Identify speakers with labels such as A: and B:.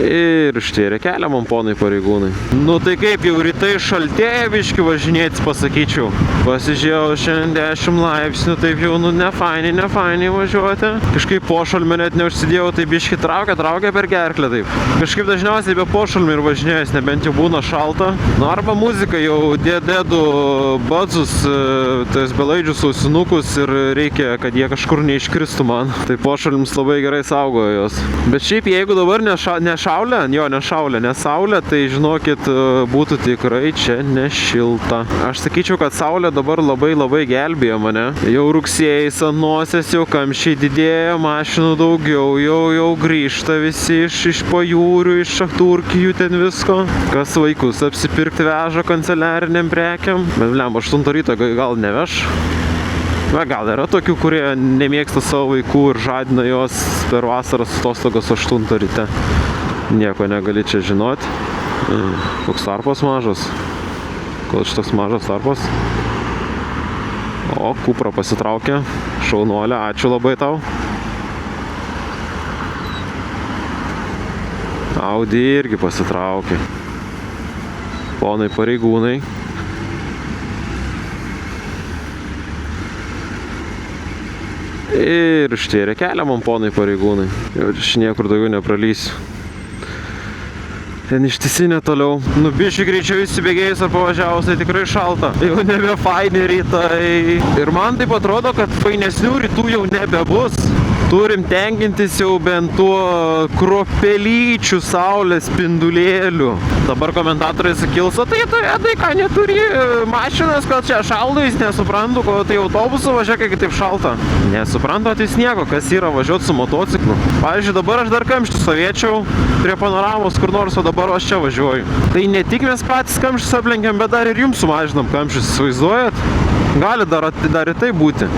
A: Ir ištėrė kelią man ponai pareigūnai. Nu tai kaip jau rytai šaltėja biški važinėtis, pasakyčiau. Pasižiūrėjau šiandien 10 laipsnių, taip jau nefainiai važiuoti. Kažkaip pošalmę net neužsidėjau, tai biški traukia per gerklę taip. Kažkaip dažniausiai be pošalmį ir važinėjęs, nebent jau būna šalta. Nu arba muzika jau dėdu badzus, tais belaidžius ausinukus ir reikia, kad jie kažkur neiškristų man. Tai pošalmis labai gerai saugojo jos. Bet šiaip jeigu dabar ne saulė, tai žinokit, būtų tikrai čia nešilta. Aš sakyčiau, kad saulė dabar labai gelbėjo mane. Jau rugsėjais ant nosies, jau kamščiai didėja, mašinų daugiau, jau grįžta visi iš pajūrių, iš Šachturkijų ten visko. Kas vaikus apsipirkti veža kanceliariniam prekiam. Bet blemba, 8 ryto gal neveš. Na, gal yra tokių, kurie nemėgsta savo vaikų ir žadina jos per vasaros atostogas 8 ryte. Nieko negali čia žinoti. Koks tarpas mažas. Kol šitas mažas tarpas. O, Cupra pasitraukė. Šaunuolė, ačiū labai tau. Audi irgi pasitraukė. Ponai pareigūnai. Ir ištėrė kelią man ponai pareigūnai. Jau aš niekur daugiau nepralysiu. Ten ištisinė toliau. Nu, biškai greičiau įsibėgėjus ar pavažiavus, tai tikrai šalta. Jau nebe faini rytai. Ir man taip atrodo, kad fainesnių rytų jau nebebus. Turim tenkintis jau bent tuo kruopelyčių saulės spindulėlių. Dabar komentatoriai sakils, o tai ką neturi mašinas, kad čia šaldo, jis nesuprantu, ko tai autobusu važiuoja, kai taip šalta. Nesuprantu, tai nieko, kas yra važiuoti su motociklu. Pavyzdžiui, dabar aš dar kamštį stovėčiau prie panoramos kur nors, o dabar aš čia važiuoju. Tai ne tik mes patys kamščius aplenkiam, bet dar ir jums sumažinam kamščius, įsivaizduojat? Gali dar ir tai būti.